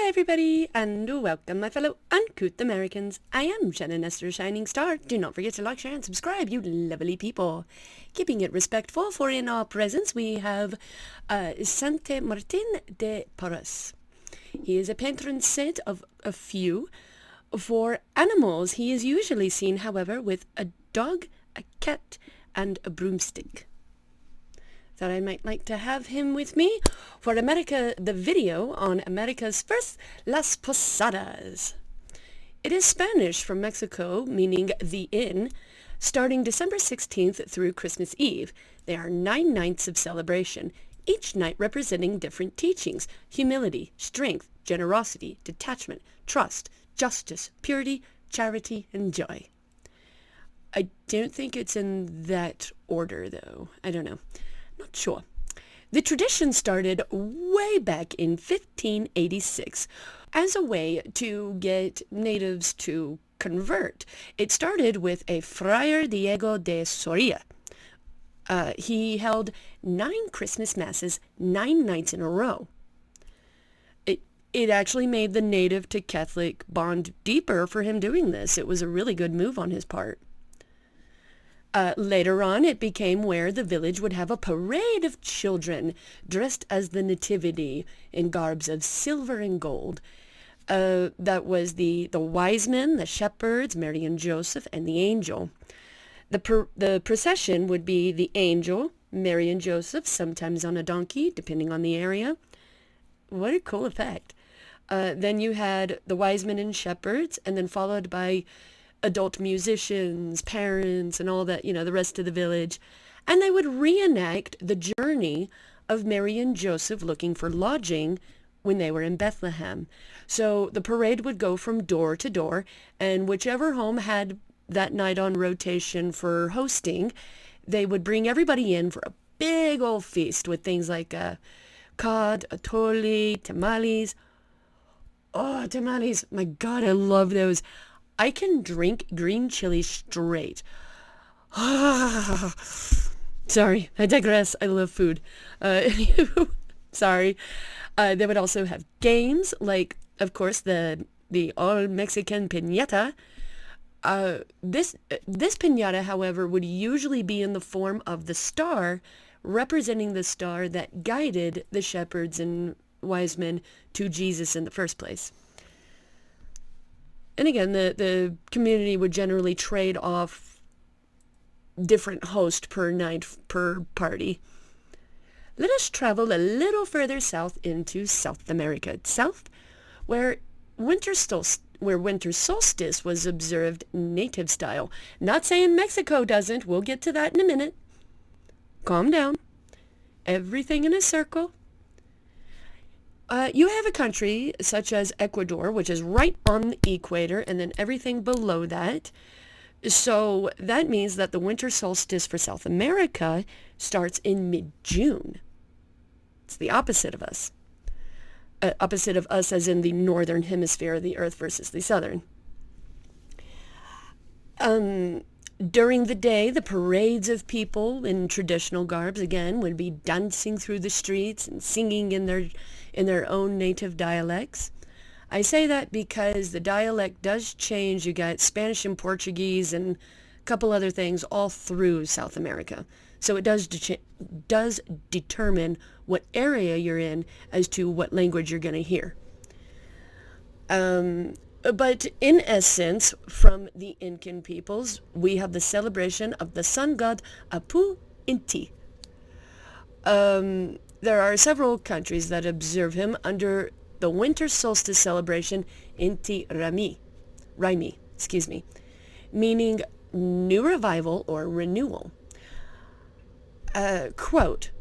everybody, and welcome, my fellow uncouth Americans. I am Shannon Esther Shining Star. Do not forget to like, share, and subscribe, you lovely people. Keeping it respectful, for in our presence we have Sante Martin de Porres. He is a patron saint of a few. For animals, he is usually seen, however, with a dog, a cat, and a broomstick. Thought I might like to have him with me for the video on America's first Las Posadas. It is Spanish from Mexico, meaning the inn, starting December 16th through Christmas Eve. There are 9 nights of celebration, each night representing different teachings: humility, strength, generosity, detachment, trust, justice, purity, charity, and joy. I don't think it's in that order, though. I don't know. Not sure. The tradition started way back in 1586 as a way to get natives to convert. It started with a Friar Diego de Soria. He held 9 Christmas masses 9 nights in a row. It actually made the native to Catholic bond deeper for him doing this. It was a really good move on his part. Later on, it became where the village would have a parade of children dressed as the Nativity in garbs of silver and gold. That was the wise men, the shepherds, Mary and Joseph, and the angel. The procession would be the angel, Mary and Joseph, sometimes on a donkey, depending on the area. What a cool effect. Then you had the wise men and shepherds, and then followed by adult musicians, parents, and all that, the rest of the village. And they would reenact the journey of Mary and Joseph looking for lodging when they were in Bethlehem. So the parade would go from door to door, and whichever home had that night on rotation for hosting, they would bring everybody in for a big old feast with things like cod, atole, tamales. Oh, tamales. My God, I love those. I can drink green chili straight. Sorry, I digress. I love food. Sorry. They would also have games like, of course, the all-Mexican piñata. This piñata, however, would usually be in the form of the star, representing the star that guided the shepherds and wise men to Jesus in the first place. And again, the community would generally trade off different hosts per night per party. Let us travel a little further south into South America. South, where winter solstice was observed native style. Not saying Mexico doesn't. We'll get to that in a minute. Calm down. Everything in a circle. You have a country such as Ecuador, which is right on the equator, and then everything below that. So that means that the winter solstice for South America starts in mid-June. It's the opposite of us. Opposite of us as in the northern hemisphere of the earth versus the southern. During the day, the parades of people in traditional garbs, again, would be dancing through the streets and singing in their own native dialects. I say that because the dialect does change. You got Spanish and Portuguese and a couple other things all through South America. So it does determine what area you're in as to what language you're going to hear. But in essence, from the Incan peoples, we have the celebration of the sun god Apu Inti. There are several countries that observe him under the winter solstice celebration, Inti Raymi, meaning new revival or renewal. Quote,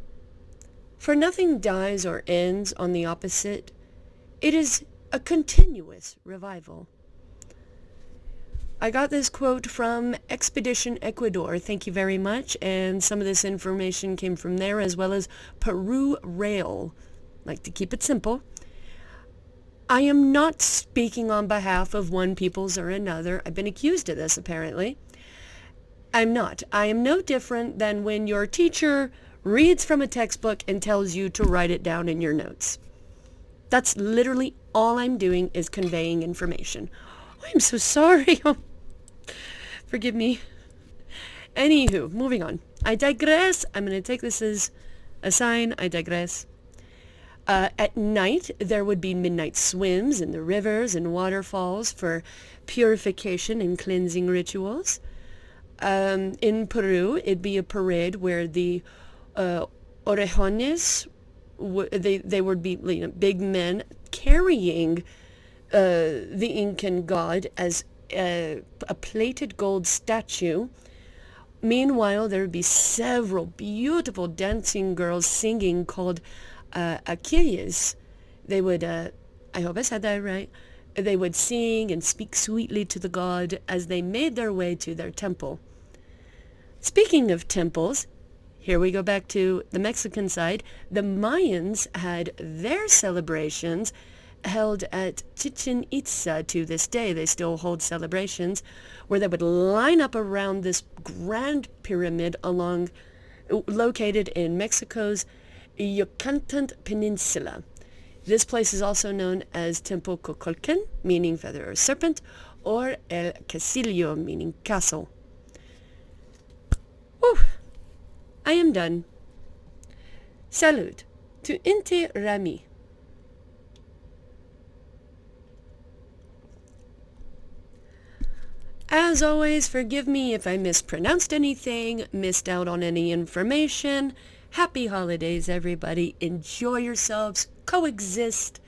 "For nothing dies or ends on the opposite. It is a continuous revival." I got this quote from Expedition Ecuador, thank you very much, and some of this information came from there, as well as Peru Rail. Like to keep it simple. I am not speaking on behalf of one peoples or another. I've been accused of this, apparently. I'm not. I am no different than when your teacher reads from a textbook and tells you to write it down in your notes. That's literally all I'm doing is conveying information. I'm so sorry. Forgive me. Anywho, moving on. I digress. I'm going to take this as a sign. I digress. At night, there would be midnight swims in the rivers and waterfalls for purification and cleansing rituals. In Peru, it'd be a parade where the orejones, they would be big men carrying the Incan god as a plated gold statue. Meanwhile, there would be several beautiful dancing girls singing called Achilles. They would, I hope I said that right, they would sing and speak sweetly to the god as they made their way to their temple. Speaking of temples, here we go back to the Mexican side. The Mayans had their celebrations held at Chichen Itza. To this day. They still hold celebrations where they would line up around this grand pyramid located in Mexico's Yucatan Peninsula. This place is also known as Temple Cocolcan, meaning feather or serpent, or El Casillo, meaning castle. Whew. I am done. Salud to Inti Raymi. As always, forgive me if I mispronounced anything, missed out on any information. Happy holidays, everybody. Enjoy yourselves. Coexist.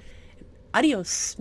Adios.